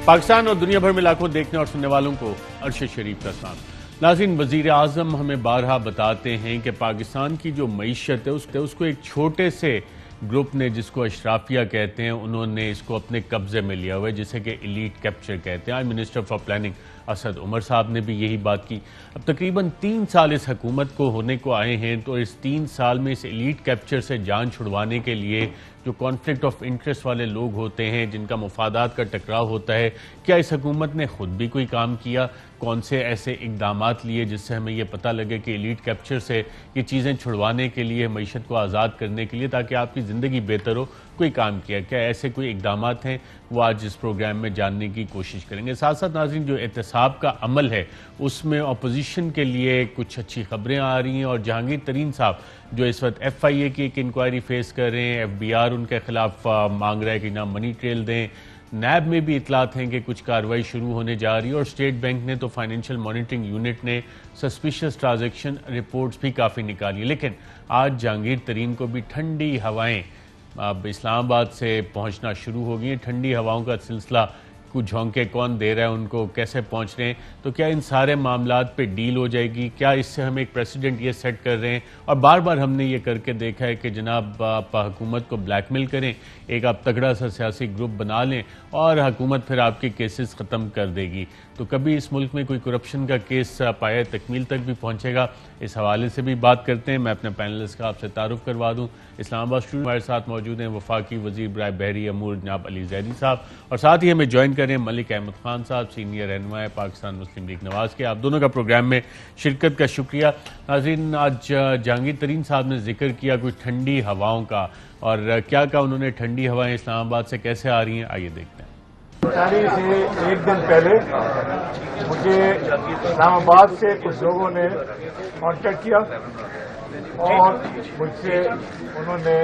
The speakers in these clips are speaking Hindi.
पाकिस्तान और दुनिया भर में लाखों देखने और सुनने वालों को अरशद शरीफ का सलाम। नाज़रीन, वज़ीर आज़म हमें बारहा बताते हैं कि पाकिस्तान की जो मईशत है उसको एक छोटे से ग्रुप ने, जिसको अशराफिया कहते हैं, उन्होंने इसको अपने कब्जे में लिया हुआ है, जिसे कि एलीट कैप्चर कहते हैं। आज minister for planning Asad Umar साहब ने भी यही बात की। अब तकरीबन 3 साल इस हुकूमत को होने को आए हैं, तो इस 3 साल में इस एलीट कैप्चर से जान छुड़वाने के लिए जो कॉन्फ्लिक्ट ऑफ इंटरेस्ट वाले लोग होते हैं, जिनका मुफादात का टकराव होता है, क्या इस हुकूमत ने खुद भी कोई काम किया? कौन से ऐसे इकदामात लिए जिससे हमें ये पता लगे कि एलीट कैप्चर से ये चीज़ें छुड़वाने के लिए, मईशत को आज़ाद करने के लिए, ताकि आपकी ज़िंदगी बेहतर हो, कोई काम किया? क्या ऐसे कोई इकदामात हैं? वो आज इस प्रोग्राम में जानने की कोशिश करेंगे। साथ साथ नाज़रीन, जो एहतसाब का अमल है उसमें अपोजिशन के लिए कुछ अच्छी खबरें आ रही हैं, और जहांगीर तरीन साहब जो इस वक्त FIA की एक इंक्वायरी फेस कर रहे हैं, FBR उनके खिलाफ मांग रहा है कि ना मनी ट्रेल दें। नैब में भी इतलात हैं कि कुछ कार्रवाई शुरू होने जा रही है, और स्टेट बैंक ने तो फाइनेंशियल मॉनिटरिंग यूनिट ने सस्पिशियस ट्रांजैक्शन रिपोर्ट्स भी काफ़ी निकाली। लेकिन आज जहांगीर तरीन को भी ठंडी हवाएं अब इस्लामाबाद से पहुंचना शुरू हो गई हैं। ठंडी हवाओं का सिलसिला, कुछ झोंके कौन दे रहा है उनको, कैसे पहुंच रहे हैं, तो क्या इन सारे मामलात पे डील हो जाएगी? क्या इससे हम एक प्रेसिडेंट ये सेट कर रहे हैं? और बार बार हमने ये करके देखा है कि जनाब आप हुकूमत को ब्लैकमेल करें, एक आप तगड़ा सा सियासी ग्रुप बना लें और हुकूमत फिर आपके केसेस ख़त्म कर देगी। तो कभी इस मुल्क में कोई करप्शन का केस पाया तकमील तक भी पहुंचेगा? इस हवाले से भी बात करते हैं। मैं अपने पैनलिस्ट का आपसे तारुफ करवा दूं। इस्लामाबाद स्टूडियो हमारे साथ मौजूद हैं वफाकी वज़ीर बराए बहरी अमूर जनाब अली ज़ैदी साहब, और साथ ही हमें ज्वाइन करें मलिक अहमद खान साहब, सीनियर रहनुमा पाकिस्तान मुस्लिम लीग नवाज के। आप दोनों का प्रोग्राम में शिरकत का शुक्रिया। नाज़रीन, आज जहांगीर तरीन साहब ने जिक्र किया कुछ ठंडी हवाओं का, और क्या कहा उन्होंने? ठंडी हवाएं इस्लामाबाद से कैसे आ रही हैं, आइए देखते हैं। तारीख से एक दिन पहले मुझे इस्लामाबाद से कुछ लोगों ने कांटेक्ट किया और मुझसे उन्होंने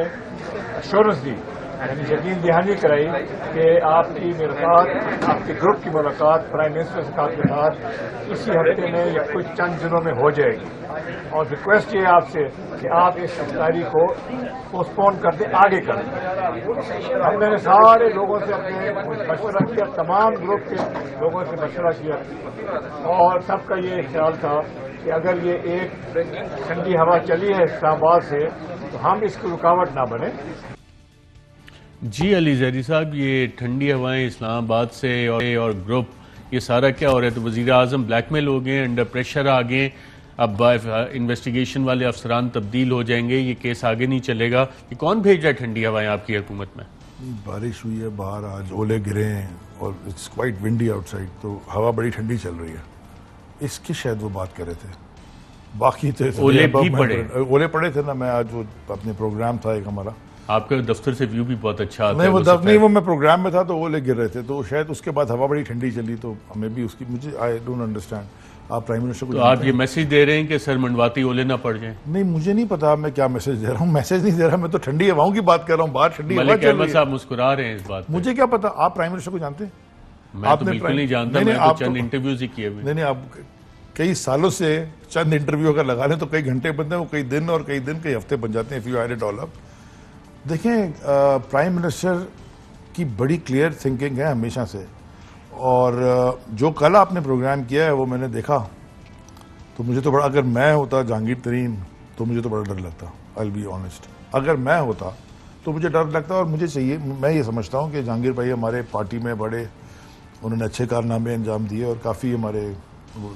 एश्योरेंस दी, यानी यकीन दहानी कराई कि आपकी मुलाकात, आपके ग्रुप की मुलाकात प्राइम मिनिस्टर साहब के साथ इसी हफ्ते में या कुछ चंद दिनों में हो जाएगी। और रिक्वेस्ट ये आपसे कि आप इस तारीख को पोस्टपोन कर दें, आगे कर दें। हमने सारे लोगों से अपने मशवरा किया, तमाम ग्रुप के लोगों से मशवरा किया, और सबका ये ख्याल था कि अगर ये एक ठंडी हवा चली है इस्लामाबाद से, तो हम इसकी रुकावट ना बने। जी अली ज़ैदी साहब, ये ठंडी हवाएं इस्लामाबाद से और ग्रुप, ये सारा क्या हो रहा है? तो वज़ीर आज़म ब्लैकमेल हो गए, अंडर प्रेशर आ गए, अब इन्वेस्टिगेशन वाले अफसरान तब्दील हो जाएंगे, ये केस आगे नहीं चलेगा। ये कौन भेज रहा है ठंडी हवाएं आपकी हुकूमत में? बारिश हुई है बाहर, आज ओले गिरे हैं और इट्स क्वाइट विंडी आउटसाइड, तो हवा बड़ी ठंडी चल रही है। इसकी शायद वो बात कर रहे थे, बाकी तो ओले भी पड़े, ओले पड़े थे ना। मैं आज वो अपने प्रोग्राम था एक हमारा, आपके दफ्तर से व्यू भी बहुत अच्छा आता है। नहीं, वो मैं प्रोग्राम में था तो ओले गिर रहे थे, तो शायद उसके बाद हवा बड़ी ठंडी चली, तो हमें भी उसकी, मुझे आई डोंट अंडरस्टैंड। आप प्राइम मिनिस्टर को, तो आप ये मैसेज दे रहे हैं कि सर मंडवाती ओले ना पड़ जाए? नहीं, मुझे नहीं पता मैं क्या मैसेज दे रहा हूँ। मैसेज नहीं दे रहा, मैं तो ठंडी हवाओं की बात कर रहा हूँ। बाहर ठंडी हवा चल रही है। साहब मुस्कुरा रहे हैं इस बात, मुझे क्या पता? आप प्राइम मिनिस्टर को जानते हैं? मैं तो बिल्कुल नहीं जानता, मैं तो चंद इंटरव्यूज ही किए हुए। नहीं, आप कई सालों से चंद इंटरव्यू अगर लगा लें तो कई घंटे बनते हैं, वो कई दिन और कई दिन कई हफ्ते बन जाते हैं। If you add it all up, देखें, प्राइम मिनिस्टर की बड़ी क्लियर थिंकिंग है हमेशा से, और जो कल आपने प्रोग्राम किया है वो मैंने देखा, तो मुझे तो बड़ा, अगर मैं होता जहांगीर तरीन तो मुझे तो बड़ा डर लगता। आई विल बी ऑनेस्ट, अगर मैं होता तो मुझे डर लगता। और मुझे चाहिए, मैं ये समझता हूँ कि जहांगीर भाई हमारे पार्टी में बड़े, उन्होंने अच्छे कारनामे अंजाम दिए और काफ़ी हमारे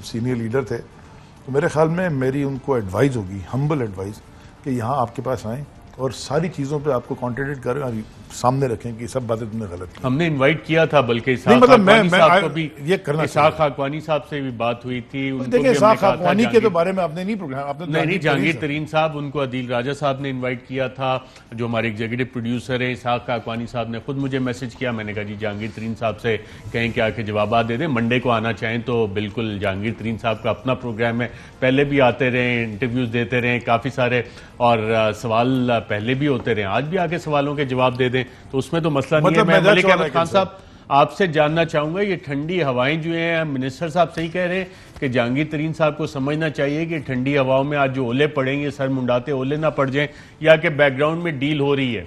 सीनियर लीडर थे। तो मेरे ख्याल में मेरी उनको एडवाइस होगी, हम्बल एडवाइस, कि यहाँ आपके पास आएँ और सारी चीज़ों पे आपको कॉन्ट्रेडिक्ट करें और सामने रखें कि सब बातें तुमने गलत की। हमने इनवाइट किया था, बल्कि ये करना, इसाक खाकवानी साहब से भी बात हुई थी। देखिए, इसाक खाकवानी के तो बारे में आपने नहीं प्रोग्राम, आपने नहीं, जहांगीर तरीन साहब, उनको अदील राजा साहब ने इनवाइट किया था, जो हमारे एग्जीक्यूटिव प्रोड्यूसर हैं। इसाक खाकवानी साहब ने खुद मुझे मैसेज किया, मैंने कहा जी जहांगीर तरीन साहब से कहें कि आके जवाब दे दें, मंडे को आना चाहें तो बिल्कुल। जहांगीर तरीन साहब का अपना प्रोग्राम है, पहले भी आते रहे, इंटरव्यूज देते रहे काफ़ी सारे, और सवाल पहले भी होते रहे, आज भी आके सवालों के जवाब दे दें, तो उसमें तो मसला नहीं है। मैं मलिक अहमद खान साहब आपसे जानना चाहूंगा, ये ठंडी हवाएं जो हैं, मिनिस्टर साहब सही कह रहे हैं कि जहांगीर तरीन साहब को समझना चाहिए कि ठंडी हवाओं में आज जो ओले पड़ेंगे, सर मुंडाते ओले ना पड़ जाएं, या कि बैकग्राउंड में डील हो रही है?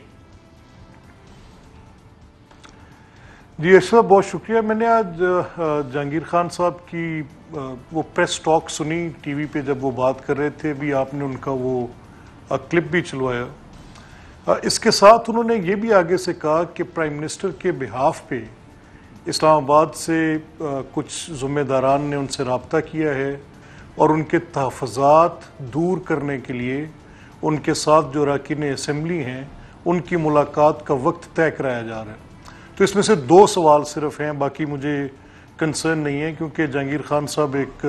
जी अशरफ, बहुत शुक्रिया। मैंने आज जहांगीर खान साहब की वो प्रेस टॉक सुनी टीवी पे, जब वो बात कर रहे थे भी, आपने उनका वो क्लिप भी चलवाया। इसके साथ उन्होंने ये भी आगे से कहा कि प्राइम मिनिस्टर के बिहाफ पे इस्लामाबाद से कुछ ज़िम्मेदारान ने उनसे रब्ता किया है और उनके तहफ़्फ़ुज़ात दूर करने के लिए उनके साथ जो अरकान असम्बली हैं उनकी मुलाकात का वक्त तय कराया जा रहा है। तो इसमें से 2 सवाल सिर्फ हैं, बाकी मुझे कंसर्न नहीं है, क्योंकि जहांगीर खान साहब एक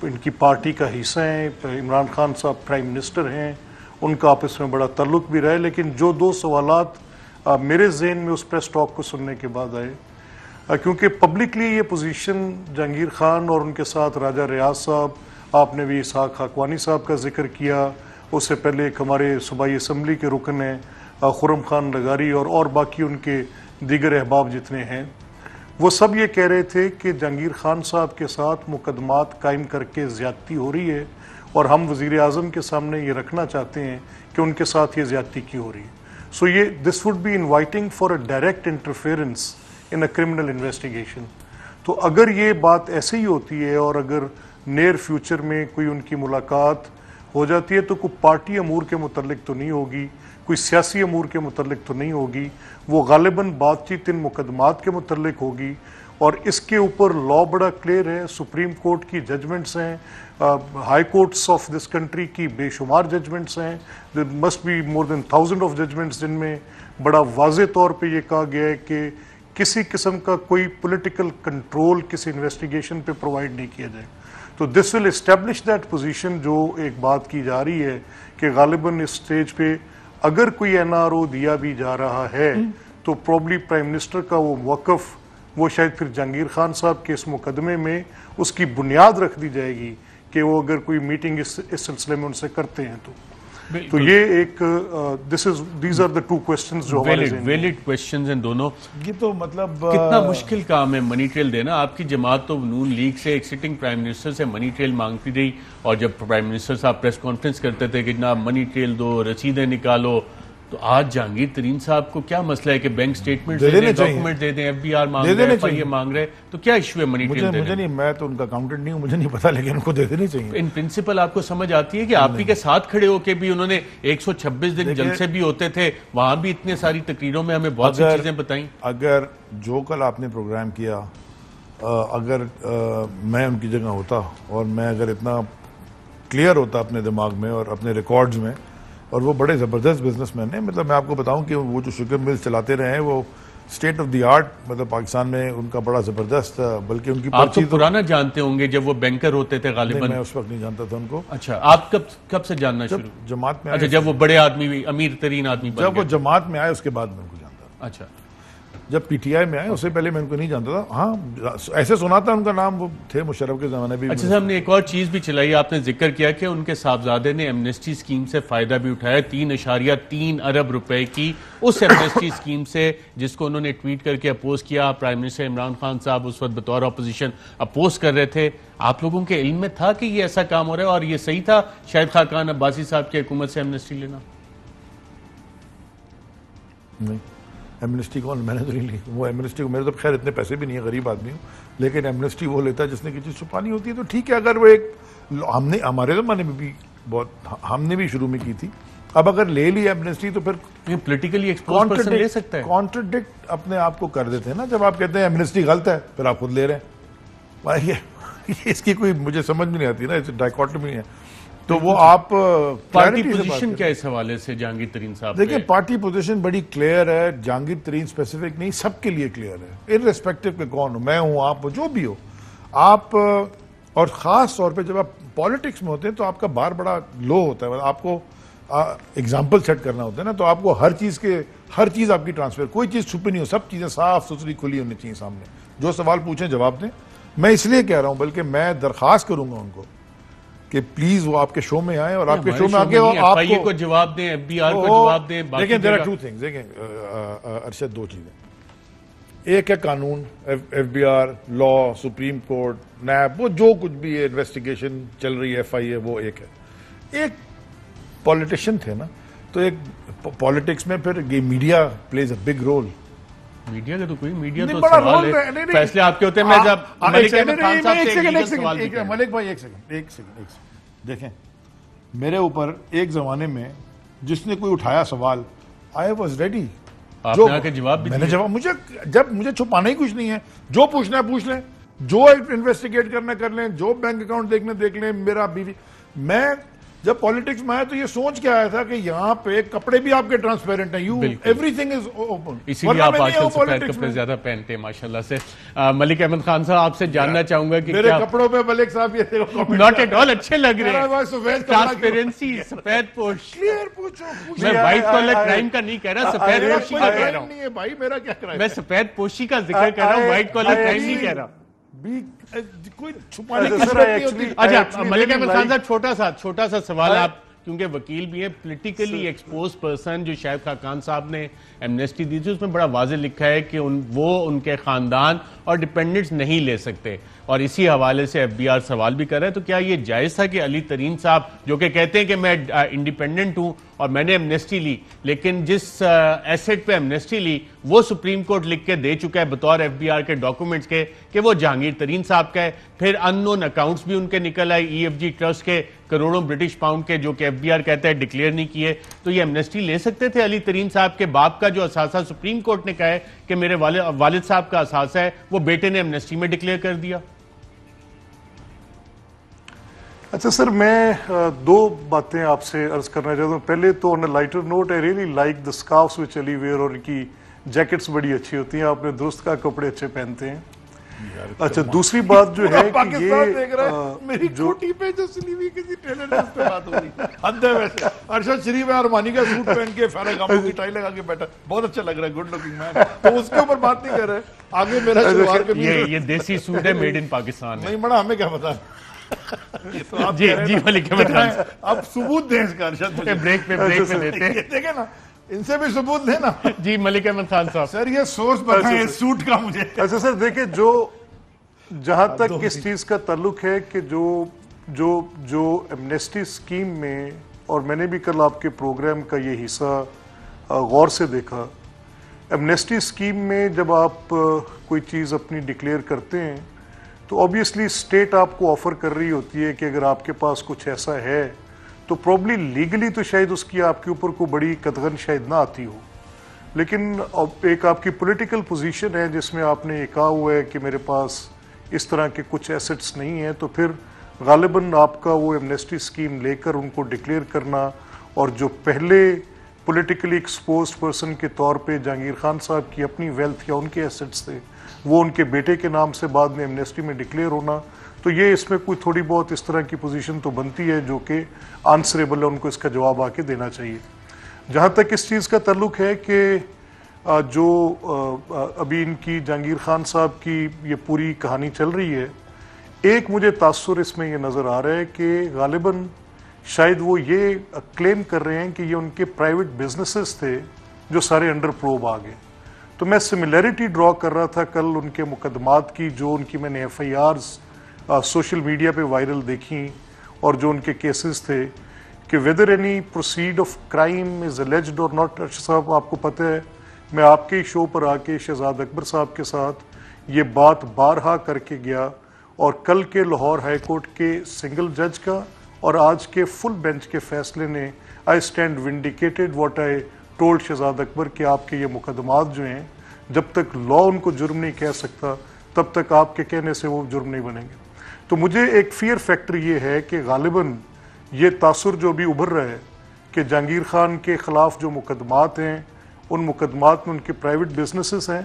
इनकी पार्टी का हिस्सा हैं, इमरान खान साहब प्राइम मिनिस्टर हैं, उनका आपस में बड़ा ताल्लुक भी रहा है। लेकिन जो 2 सवालात मेरे जहन में उस प्रेस टॉक को सुनने के बाद आए, क्योंकि पब्लिकली ये पोजीशन जहांगीर खान और उनके साथ राजा रियाज साहब, आपने भी इसहाक खाकवानी साहब का जिक्र किया, उससे पहले एक हमारे सूबाई असम्बली के रुकन हैं खुर्रम खान लगारी और बाकी उनके दीगर अहबाब जितने हैं, वो सब ये कह रहे थे कि जहांगीर खान साहब के साथ मुकदमात कायम करके ज़्यादती हो रही है और हम वज़ीर आज़म के सामने ये रखना चाहते हैं कि उनके साथ ये ज़्यादती क्यों हो रही है। सो ये this would be inviting for a direct interference in a criminal investigation. तो अगर ये बात ऐसे ही होती है और अगर नियर फ्यूचर में कोई उनकी मुलाकात हो जाती है, तो कोई पार्टी अमूर के मुतल्लिक तो नहीं होगी, कोई सियासी अमूर के मुतल्लिक तो नहीं होगी, वो गालिबन बातचीत इन मुकदमात के मुतल्लिक होगी। और इसके ऊपर लॉ बड़ा क्लियर है, सुप्रीम कोर्ट की जजमेंट्स हैं, high courts of this country की बेशुमार जजमेंट्स हैं, there must be more than 1000 of judgments, जिनमें बड़ा वाज़े तौर पे ये कहा गया है कि किसी किस्म का कोई पॉलिटिकल कंट्रोल किसी इन्वेस्टिगेशन पे प्रोवाइड नहीं किया जाए। तो this will establish that position जो एक बात की जा रही है कि गालिबन इस स्टेज पे अगर कोई एनआरओ दिया भी जा रहा है तो प्रॉब्ली प्राइम मिनिस्टर का वो वक़्फ़ वो शायद फिर जहांगीर खान साहब के इस मुकदमे में उसकी बुनियाद रख दी जाएगी कि वो अगर कोई मीटिंग इस सिलसिले में उनसे करते हैं तो ये एक दीज आर द 2 क्वेश्चंस जो वैलिड क्वेश्चंस हैं दोनों। ये तो मतलब कितना मुश्किल काम है मनी ट्रेल देना। आपकी जमात तो नून लीग से एक सिटिंग प्राइम मिनिस्टर से मनी ट्रेल मांगती रही, और जब प्राइम मिनिस्टर साहब प्रेस कॉन्फ्रेंस करते थे कि ना मनी ट्रेल दो, रसीदें निकालो, तो आज जहांगीर तरीन साहब को क्या मसला है कि बैंक स्टेटमेंट दे दें, डॉक्यूमेंट दे दें, FBR मांग रहे हैं, FIA मांग रहे हैं, तो क्या इशू है मनी ट्रेल देने? मुझे नहीं, मैं तो उनका अकाउंटेंट नहीं हूं, मुझे नहीं पता, लेकिन उनको दे देनी चाहिए। इन प्रिंसिपल आपको समझ आती है कि आप ही के साथ खड़े होके भी उन्होंने 126 दिन जलसे भी होते थे, वहां भी इतने सारी तकरीरों में हमें बहुत सी चीजें बताई। अगर जो कल आपने प्रोग्राम किया, अगर मैं उनकी जगह होता और मैं अगर इतना क्लियर होता अपने दिमाग में और अपने रिकॉर्ड्स में, और वो बड़े ज़बरदस्त बिजनेसमैन हैं, मतलब मैं आपको बताऊं कि वो जो शुगर मिल्स चलाते रहे हैं वो स्टेट ऑफ द आर्ट, मतलब पाकिस्तान में उनका बड़ा ज़बरदस्त, बल्कि उनकी आप तो पुराना जानते होंगे जब वो बैंकर होते थे गालिबन। मैं उस वक्त नहीं जानता था उनको। अच्छा, आप कब से जानना शुरू? जमात में। अच्छा, जब वो बड़े आदमी, अमीर तरीन आदमी बन जब वो जमात में आए उसके बाद मैं उनको जानता। अच्छा, जब PTI में आए उससे पहले मैं उनको नहीं जानता था। हाँ, ऐसे सुना था उनका नाम, वो थे मुशर्रफ के ज़माने भी। अच्छा, हमने एक और चीज़ भी चलाई, आपने जिक्र किया कि उनके साहबजादे ने एमनेस्टी स्कीम से फ़ायदा भी उठाया, 3.3 अरब रुपए की उस एमनेस्टी स्कीम से, जिसको उन्होंने ट्वीट करके अपोज किया। प्राइम मिनिस्टर इमरान खान साहब उस वक्त बतौर अपोजिशन अपोज कर रहे थे। आप लोगों के इल्म में था कि ये ऐसा काम हो रहा है और ये सही था शाहिद खाकान अब्बासी साहब की हुकूमत से एमनेस्टी लेना? नहीं, एमनेस्टी कौन, मैंने तो नहीं ली वो एमनेस्टी को। मेरे तो खैर इतने पैसे भी नहीं है, गरीब आदमी हूँ, लेकिन एमनेस्टी वो लेता है जिसने किसी छुपानी होती है। तो ठीक है, अगर वो एक, हमने हमारे ज़माने में भी बहुत, हमने भी शुरू में की थी, अब अगर ले ली एमनेस्टी तो फिर पॉलिटिकली एक्सपोज्ड पर्सन ले सकता है। कॉन्ट्रडिक्ट अपने आप को कर देते हैं ना, जब आप कहते हैं एमनेस्टी गलत है फिर आप खुद ले रहे हैं। इसकी कोई मुझे समझ में नहीं आती ना, डायकॉटमी है। तो वो आप पार्टी पोजीशन क्या इस हवाले से जहांगीर तरीन साहब? देखिए, पार्टी पोजीशन बड़ी क्लियर है, जहांगीर तरीन स्पेसिफिक नहीं, सबके लिए क्लियर है, इररिस्पेक्टिव के कौन हो, मैं हूं, आप हो, जो भी हो आप। और ख़ास तौर पे जब आप पॉलिटिक्स में होते हैं तो आपका बार बड़ा लो होता है, आपको एग्जाम्पल सेट करना होता है ना, तो आपको हर चीज़ आपकी ट्रांसफर, कोई चीज़ छुपी नहीं हो, सब चीज़ें साफ सुथरी खुली होनी चाहिए सामने। जो सवाल पूछें जवाब दें। मैं इसलिए कह रहा हूं, बल्कि मैं दरख्वास्त करूंगा उनको कि प्लीज वो आपके शो में आए और आपके शो में आके आपको को जवाब दें, FBR को जवाब दें। लेकिन देयर आर 2 थिंग्स, देखें अरशद, 2 चीजें। एक है कानून, FBR, लॉ, सुप्रीम कोर्ट, नैब, वो जो कुछ भी है, इन्वेस्टिगेशन चल रही है, FIA, वो एक है। एक पॉलिटिशियन थे ना, तो एक पॉलिटिक्स में फिर ये media plays a big role. Media का तो कोई मीडिया नहीं, तो बड़ा सवाल रोल है, नहीं, नहीं, फैसले आपके होते हैं। मैं जब मलिक अहमद खान साहब से एक लीगल सवाल भी करें। मलिक भाई एक सेकंड देखें, मेरे ऊपर एक जमाने में जिसने कोई उठाया सवाल, आई वॉज रेडी, आपने आके जवाब भी मैंने दिया। जवाब, मुझे छुपाना ही कुछ नहीं है, जो पूछना है पूछ लें, जो इन्वेस्टिगेट करना कर लें, जो बैंक अकाउंट देखने देख लें, मेरा बीवी। मैं जब पॉलिटिक्स में आया तो ये सोच के आया था कि यहाँ पे कपड़े भी आपके ट्रांसपेरेंट हैं, यू एवरीथिंग इज ओपन, इसीलिए आप आजकल सफेद कपड़े ज्यादा पहनते हैं माशाल्लाह से। मलिक अहमद खान साहब, आपसे जानना चाहूंगा कि मेरे कपड़ों पे मलिक साहब ये देखो, नॉट एट ऑल अच्छे लग रहे हैं, सफेद ट्रांसपेरेंसी, सफेद पोश। क्लियर पूछो, मैं व्हाइट कॉलर क्राइम का नहीं कह रहा, सफेद पोशी का कह रहा हूँ। नहीं है भाई, मेरा क्या क्राइम, मैं सफेद पोशी का जिक्र कर रहा हूँ, व्हाइट कॉलर क्राइम नहीं कह रहा। कोई छुपाने की जरूरत नहीं होती। अच्छा मलिक अहमद खान साहब, छोटा सा सवाल, आप क्योंकि वकील भी है, पॉलिटिकली एक्सपोज पर्सन जो शाहिद खाकान साहब ने एमनेस्टी दी थी, उसमें बड़ा वाज़ेह लिखा है कि वो उनके खानदान और डिपेंडेंट्स नहीं ले सकते, और इसी हवाले से एफबीआर सवाल भी कर रहा है। तो क्या ये जायज़ था कि अली तरीन साहब, जो कि कहते हैं कि मैं इंडिपेंडेंट हूं और मैंने एमनेस्टी ली, लेकिन जिस एसेट पे एमनेस्टी ली वो सुप्रीम कोर्ट लिख के दे चुका है बतौर एफबीआर के डॉक्यूमेंट्स के कि वो जहांगीर तरीन साहब का है, फिर अननोन अकाउंट्स भी उनके निकल आए ईएफजी ट्रस्ट के, करोड़ों ब्रिटिश पाउंड के, जो कि एफबीआर कहता है डिक्लेयर नहीं किए। तो ये एमनेस्टी ले सकते थे अली तरीन साहब के बाप का जो असासा सुप्रीम कोर्ट ने कहा है कि मेरे वालिद साहब का असासा है, वो बेटे ने एमनेस्टी में डिक्लेयर कर दिया। अच्छा सर, मैं दो बातें आपसे अर्ज करना चाहता हूँ। पहले तो on a lighter note, I really like the scarfs which Ali wear, और इनकी जैकेट्स बड़ी अच्छी होती हैं, आपने दुरुस्त का कपड़े अच्छे पहनते हैं। अच्छा, दूसरी बात जो है कि ये मेरी कोटी पे जो सिली हुई किसी टेलर ने उस पे बात हो रही हद है। वैसे अरशद शरीफ है, अरमानी का सूट पहन के फेरागामो की टाई लगा के बैठा, बहुत अच्छा लग रहा है, गुड लुकिंग मैन, तो उसके ऊपर बात नहीं कर रहे। आगे मेरा शलवार के ये देसी सूट है, मेड इन पाकिस्तान है। नहीं बड़ा, हमें क्या पता। तो आप जी मलिक अहमद खान साहब, अब सबूत दें इसका अरशद, ब्रेक पे देते हैं, देखे ना, इनसे भी सबूत देना। जी मलिक अहमद खान साहब, सर ये सोर्स बताएं इस सूट का मुझे। अच्छा सर, देखिए, जो जहां तक इस चीज का ताल्लुक है कि जो एमनेस्टी स्कीम में, और मैंने भी कल आपके प्रोग्राम का ये हिस्सा गौर से देखा, एमनेस्टी स्कीम में जब आप कोई चीज़ अपनी डिक्लेयर करते हैं तो ऑब्वियसली स्टेट आपको ऑफर कर रही होती है कि अगर आपके पास कुछ ऐसा है तो प्रॉब्ली लीगली तो शायद उसकी आपके ऊपर कोई बड़ी कतगन शायद ना आती हो, लेकिन एक आपकी पॉलिटिकल पोजीशन है जिसमें आपने ये कहा हुआ है कि मेरे पास इस तरह के कुछ एसेट्स नहीं हैं, तो फिर गालिबन आपका वो एमनेस्टी स्कीम लेकर उनको डिक्लेयर करना, और जो पहले पॉलिटिकली एक्सपोज्ड पर्सन के तौर पे जहांगीर खान साहब की अपनी वेल्थ या उनके एसेट्स थे, वो उनके बेटे के नाम से बाद में एमनेस्टी में डिक्लेयर होना, तो ये इसमें कोई थोड़ी बहुत इस तरह की पोजीशन तो बनती है जो कि आंसरेबल है, उनको इसका जवाब आके देना चाहिए। जहाँ तक इस चीज़ का ताल्लुक है कि जो अभी इनकी जहांगीर खान साहब की ये पूरी कहानी चल रही है, एक मुझे तासुर इसमें ये नज़र आ रहा है कि गालिबन शायद वो ये क्लेम कर रहे हैं कि ये उनके प्राइवेट बिजनेसेस थे जो सारे अंडर प्रोब आ गए। तो मैं सिमिलैरिटी ड्रॉ कर रहा था कल उनके मुकदमात की, जो उनकी मैंने FIRs सोशल मीडिया पे वायरल देखी, और जो उनके केसेस थे कि whether any proceed of crime is alleged और नॉट। अर्शद साहब, आपको पता है मैं आपके ही शो पर आके शहजाद अकबर साहब के साथ ये बात बारहा करके गया, और कल के लाहौर हाई कोर्ट के सिंगल जज का और आज के फुल बेंच के फैसले ने I stand vindicated what I told Shahzad Akbar कि आपके ये मुकदमात जो हैं, जब तक लॉ उनको जुर्म नहीं कह सकता तब तक आपके कहने से वो जुर्म नहीं बनेंगे। तो मुझे एक फियर फैक्टर ये है कि गालिबन ये तासुर जो भी उभर रहा है कि जहांगीर खान के ख़िलाफ़ जो मुकदमात हैं उन मुकदमात में उनके प्राइवेट बिजनेसेस हैं,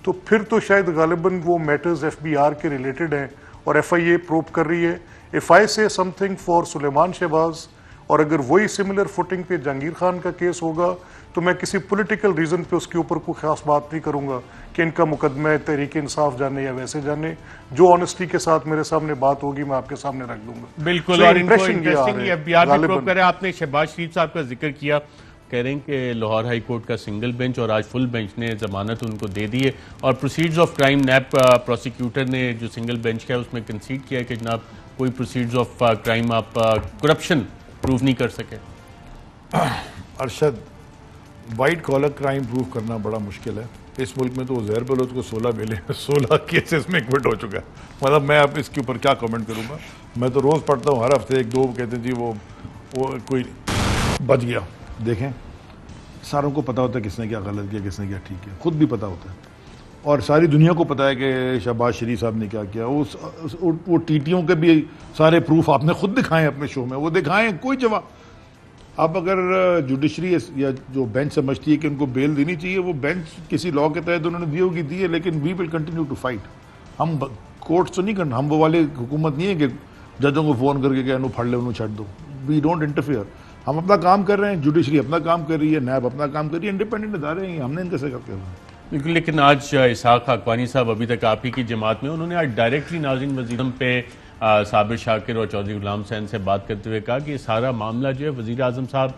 तो फिर तो शायद गालिबन वो मैटर्स FBR के रिलेटेड हैं और FIA प्रोब कर रही है। इफ़ आई से समथिंग फॉर सुलेमान शहबाज, और अगर वही सिमिलर फुटिंग पे जहांगीर खान का केस होगा, तो मैं किसी पॉलिटिकल रीज़न पे उसके ऊपर कोई खास बात नहीं करूंगा कि इनका मुकदमा तहरीक इंसाफ जाने या वैसे जाने। जो ऑनेस्टी के साथ मेरे सामने बात होगी मैं आपके सामने रख दूंगा। बिल्कुल, और इनको इंटरेस्टिंग FBR भी प्रूव करें। आपने शहबाज शरीफ साहब का जिक्र किया, कह रहे हैं कि लाहौर हाई कोर्ट का सिंगल बेंच और आज फुल बेंच ने जमानत उनको दे दी है, और proceeds of crime NAB prosecutor ने जो सिंगल बेंच का है उसमें कंसीड किया कि जनाब कोई प्रोसीड्स ऑफ क्राइम आप करप्शन प्रूव नहीं कर सके। Arshad, white collar crime prove करना बड़ा मुश्किल है। इस मुल्क में तो उज़ैर बलोच को 16 बेले 16 केसेस में एक्विट हो चुका है। मतलब मैं अब इसके ऊपर क्या कमेंट करूँगा। मैं तो रोज़ पढ़ता हूँ, हर हफ्ते एक दो कहते हैं जी वो कोई बच गया। देखें, सारों को पता होता है किसने क्या गलत किया, किसने क्या ठीक किया, खुद भी पता होता है और सारी दुनिया को पता है कि शहबाज शरीफ साहब ने क्या किया। वो टीटियों के भी सारे प्रूफ आपने खुद दिखाए अपने शो में, वो दिखाएं, कोई जवाब। अब अगर जुडिशरी या जो बेंच समझती है कि उनको बेल देनी चाहिए, वो बेंच किसी लॉ के तहत उन्होंने दी होगी, दी है, लेकिन we will continue to fight. हम कोर्ट तो नहीं करना, हम वो वाले हुकूमत नहीं है कि जजों को फ़ोन करके क्या फाड़ ले उन्होंने छट दो। We don't interfere. हम अपना काम कर रहे हैं, जुडिशरी अपना काम कर रही है, नैब अपना काम कर रही है, इंडिपेंडेंट इदारे हैं, हमने इनके से करते हैं। बिल्कुल, लेकिन आज इसहाक हाक़वानी साहब अभी तक आप ही की जमात में, उन्होंने आज डायरेक्टली नाज़रीन वज़ीर पे साबिर शाकिर और चौधरी गुलाम हुसैन से बात करते हुए कहा कि सारा मामला जो है वज़ीर आज़म साहब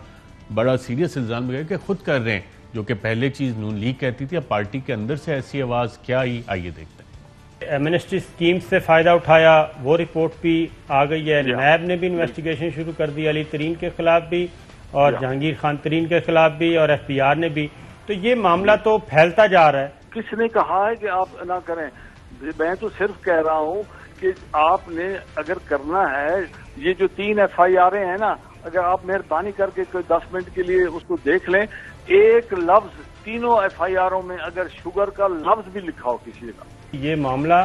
बड़ा सीरियस इल्ज़ाम लगा कि खुद कर रहे हैं, जो कि पहले चीज़ नून लीग कहती थी, अब पार्टी के अंदर से ऐसी आवाज़ क्या आई, आइए देखते हैं। एमनेस्टी स्कीम से फ़ायदा उठाया, वो रिपोर्ट भी आ गई है। नैब ने भी इन्वेस्टिगेशन शुरू कर दी, अली तरीन के खिलाफ भी और जहांगीर खान तरीन के खिलाफ भी और FPR ने भी। तो ये मामला तो फैलता जा रहा है। किसने कहा है कि आप ना करें? मैं तो सिर्फ कह रहा हूँ कि आपने अगर करना है, ये जो 3 FIR हैं ना, अगर आप मेहरबानी करके कोई 10 मिनट के लिए उसको देख लें, एक लफ्ज तीनों FIR में अगर शुगर का लफ्ज भी लिखा हो किसी का। ये मामला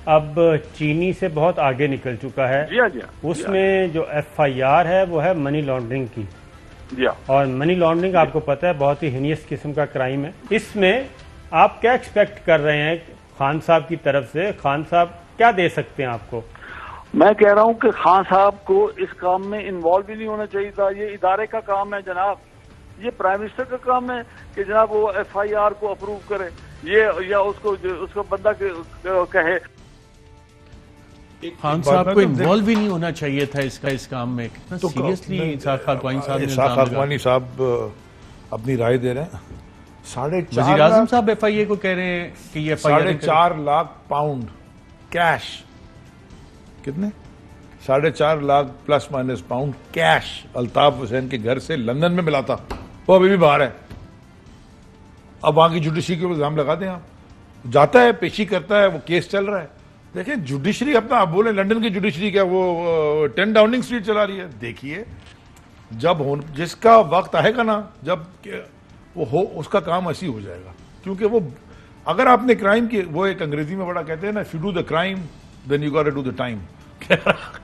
अब चीनी से बहुत आगे निकल चुका है। जी हाँ, जी हाँ। उसमें जो FIR है वो है मनी लॉन्ड्रिंग की। जी हाँ। और मनी लॉन्ड्रिंग आपको पता है बहुत ही हिनियस किस्म का क्राइम है। इसमें आप क्या एक्सपेक्ट कर रहे हैं खान साहब की तरफ से? खान साहब क्या दे सकते हैं आपको? मैं कह रहा हूं कि खान साहब को इस काम में इन्वॉल्व भी नहीं होना चाहिए था। ये इदारे का काम है जनाब, ये प्राइम मिनिस्टर का काम है कि जनाब वो FIR को अप्रूव करे, ये या उसको बंदा कहे। खान साहब को इन्वॉल्व भी नहीं होना चाहिए था इस काम में। कितना सीरियसली इसहाक हाक़वानी साहब ने इसहाक हाक़वानी साहब अपनी राय दे रहे हैं। 4.5 वज़ीर आज़म साहब FIA को कह रहे हैं कि ये 4.5 लाख पाउंड कैश, कितने 4.5 lakh plus minus pound cash Altaf Hussain के घर से लंदन में मिला था। वो अभी भी बाहर है। अब वहां की जुडिशरी के इल्जाम लगा दें आप, जाता है, पेशी करता है, वो केस चल रहा है। देखिए जुडिशरी अपना, आप बोले लंदन की जुडिशरी क्या वो 10 डाउनिंग स्ट्रीट चला रही है? देखिए जब जिसका वक्त आएगा ना, जब वो हो, उसका काम ऐसी हो जाएगा। क्योंकि वो अगर आपने क्राइम की, वो एक अंग्रेजी में बड़ा कहते हैं ना, if you do the crime then you got to do the time.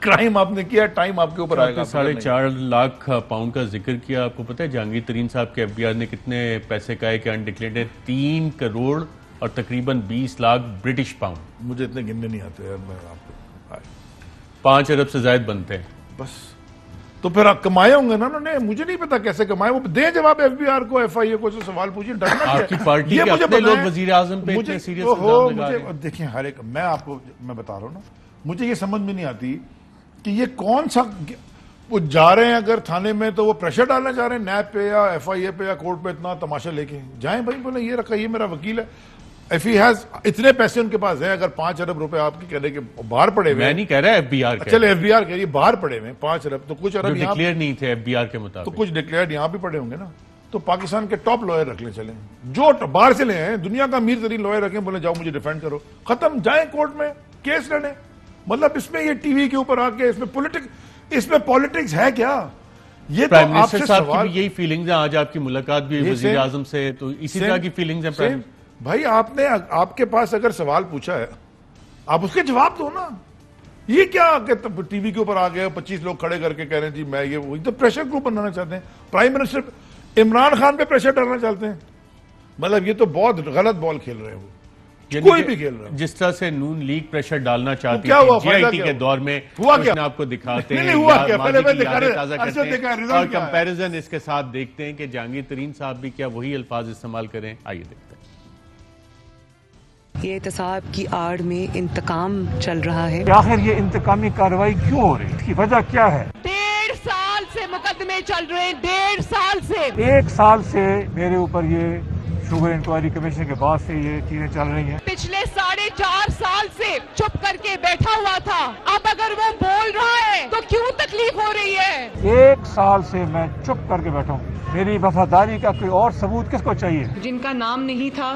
Crime आपने किया, टाइम आपके ऊपर आएगा। 4.5 लाख पाउंड का जिक्र किया। आपको पता है जहांगीर तरीन साहब के FBR ने कितने पैसे कहे कि अनडिक्लेयर्ड 3 करोड़ और तकरीबन 20 लाख ब्रिटिश पाउंड। मुझे इतने गिनने नहीं आते यार, मैं आपको 5 अरब से ज्यादा बनते हैं बस। तो फिर आप कमाए होंगे ना उन्होंने, मुझे नहीं पता कैसे कमाए। वो दे जवाब FBR को, FIA को जो सवाल पूछिए। आपकी पार्टी के अपने लोग वजीर आजम पे इतने सीरियस इल्जाम लगा रहे हैं। देखिए हर एक, मैं बता रहा हूँ ना, मुझे ये समझ में नहीं आती कि ये कौन सा, वो जा रहे हैं अगर थाने में तो वो प्रेशर डालना चाह रहे हैं नैब पे या FIA पे या कोर्ट पे, इतना तमाशा लेके जाएं भाई, बोले ये रखा, ये मेरा वकील है, इफ ही हैज इतने पैसे उनके पास है। अगर 5 अरब रुपए आपके कहने के बाहर पड़े हुए, मैं नहीं कह रहा FBR के, चले FBR कह, ये बाहर पड़े हुए 5 अरब, तो कुछ अरब यहाँ डिक्लेयर नहीं थे FBR के मुताबिक, तो कुछ डिक्लेयर यहाँ भी पड़े होंगे ना। तो पाकिस्तान के टॉप लॉयर रख ले, चले जो बाहर से ले हैं, दुनिया का अमीर तरीन लॉयर रखें, बोले जाओ मुझे डिफेंड करो, खत्म, जाए कोर्ट में केस लड़े। मतलब इसमें ये टीवी के ऊपर आके इसमें पॉलिटिक्स है क्या? ये तो प्राइम आपसे मिनिस्टर साहब सवाल, की भी यही फीलिंग्स है। आज आपकी मुलाकात भी वजीर आजम से, तो इसी तरह की फीलिंग्स है प्राइम। भाई आपने, आपके पास अगर सवाल पूछा है, आप उसके जवाब दो ना। ये क्या टीवी के ऊपर आ गए 25 लोग खड़े करके कह रहे हैं जी मैं ये, वही तो प्रेशर ग्रुप बनाना चाहते हैं। प्राइम मिनिस्टर इमरान खान पे प्रेशर डालना चाहते हैं। मतलब ये तो बहुत गलत बॉल खेल रहे हैं वो, कोई भी खेल रहा है। जिस तरह से नून लीग प्रेशर डालना चाहती क्या हुआ, GIT के दौर में, हुआ क्या? आपको दिखाते हैं हुआ क्या? पहले मैं ताजा करते हैं और कंपैरिजन इसके साथ देखते हैं कि जहांगीर तरीन साहब भी क्या वही अल्फाज इस्तेमाल करें। आइए देखते हैं। ये एहतसाब की आड़ में इंतकाम चल रहा है। आखिर ये इंतकामी कार्रवाई क्यों हो रही है? इसकी वजह क्या है? 1.5 साल से मुकदमे चल रहे हैं, 1.5 साल से। 1 साल से मेरे ऊपर ये शुगर इंक्वायरी कमीशन के बाद से ये चीजें चल रही हैं। पिछले 4.5 साल से चुप करके बैठा हुआ था, अब अगर वो बोल रहा है तो क्यों तकलीफ हो रही है? 1 साल से मैं चुप करके बैठा हूँ। मेरी वफादारी का कोई और सबूत किसको चाहिए? जिनका नाम नहीं था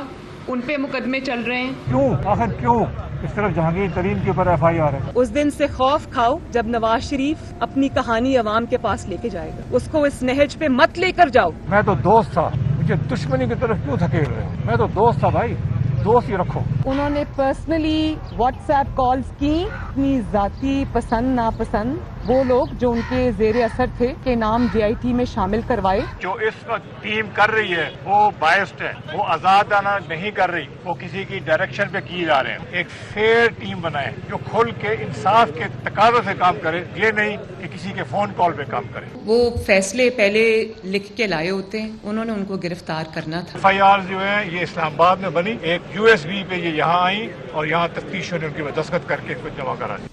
उन पे मुकदमे चल रहे हैं। क्यों, आखिर क्यों इस तरफ जहांगीर तरीन के ऊपर FIR है? उस दिन से खौफ खाओ जब नवाज शरीफ अपनी कहानी अवाम के पास लेके जाएगा। उसको इस नहज पे मत लेकर जाओ। मैं तो दोस्त था, मुझे दुश्मनी की तरफ क्यों धकेल रहे हो? मैं तो दोस्त था भाई, दोस्त ही रखो। उन्होंने पर्सनली व्हाट्सएप कॉल्स की, अपनी जाती पसंद नापसंद वो लोग जो उनके जेर असर थे के नाम JIT में शामिल करवाए। जो इस वक्त टीम कर रही है वो बायस्ड है, वो आजादाना नहीं कर रही, वो किसी की डायरेक्शन पे किए जा रहे हैं। एक फेयर टीम बनाए जो खुल के इंसाफ के तकाज़ों से काम करे, ये नहीं कि किसी के फोन कॉल पे काम करे। वो फैसले पहले लिख के लाए होते हैं, उन्होंने उनको गिरफ्तार करना था। FIR जो है ये इस्लामाबाद में बनी, एक USB पे ये यहाँ आई और यहाँ तफ्तीशों ने उनकी दस्तखत करके इसको जमा करा दी।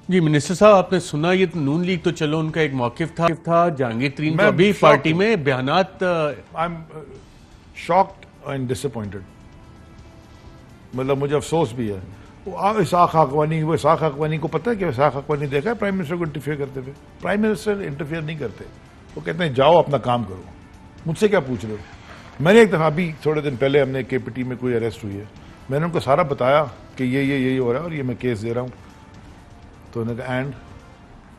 जी मिनिस्टर साहब, आपने सुना ये नून लीग तो चलो उनका एक मौकिफ था, जहांगीर तरीन तो अभी पार्टी में बयानात। I am shocked and disappointed, मतलब मुझे अफसोस भी है। इसाक हकवानी को पता है कि इसाक हकवानी देखा है प्राइम मिनिस्टर को इंटरफेयर करते हुए? प्राइम मिनिस्टर इंटरफेयर नहीं करते, वो कहते हैं जाओ अपना काम करो, मुझसे क्या पूछ रहे हो? मैंने एक दफ़ा अभी थोड़े दिन पहले हमने KPT में कोई अरेस्ट हुई है, मैंने उनको सारा बताया कि ये हो रहा है और ये मैं केस दे रहा हूँ। तो उन्होंने कहा एंड,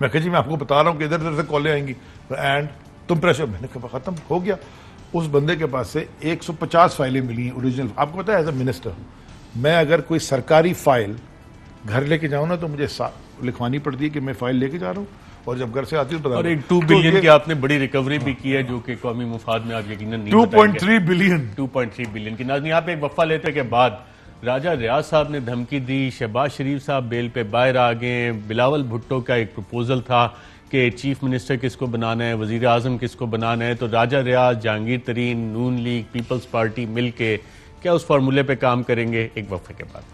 मैं कहा जी मैं आपको बता रहा हूँ कि इधर उधर से कॉलें आएंगी, एंड तुम प्रेशर। मैंने कहा खत्म हो गया। उस बंदे के पास से 150 फाइलें मिली हैं ओरिजिनल। आपको पता है एज ए मिनिस्टर मैं अगर कोई सरकारी फाइल घर लेके जाऊँ ना तो मुझे लिखवानी पड़ती है कि मैं फाइल लेके जा रहा हूँ, और जब घर से आती हूँ तो और एक 2 बिलियन की आपने बड़ी रिकवरी भी की है जो कि कौमी मुफाद में आप यकीनन नहीं 2.3 बिलियन 2.3 बिलियन की। नाज़रीन, यहाँ पे एक वक्फा लेते के बाद राजा रियाज साहब ने धमकी दी, शहबाज शरीफ साहब बेल पे बाहर आ गए, बिलावल भुट्टो का एक प्रपोजल था कि चीफ मिनिस्टर किसको बनाना है, वजीर आजम किसको बनाना है, तो राजा रियाज, जहांगीर तरीन, नून लीग, पीपल्स पार्टी मिल के क्या उस फार्मूले पे काम करेंगे? एक वक्फे के बाद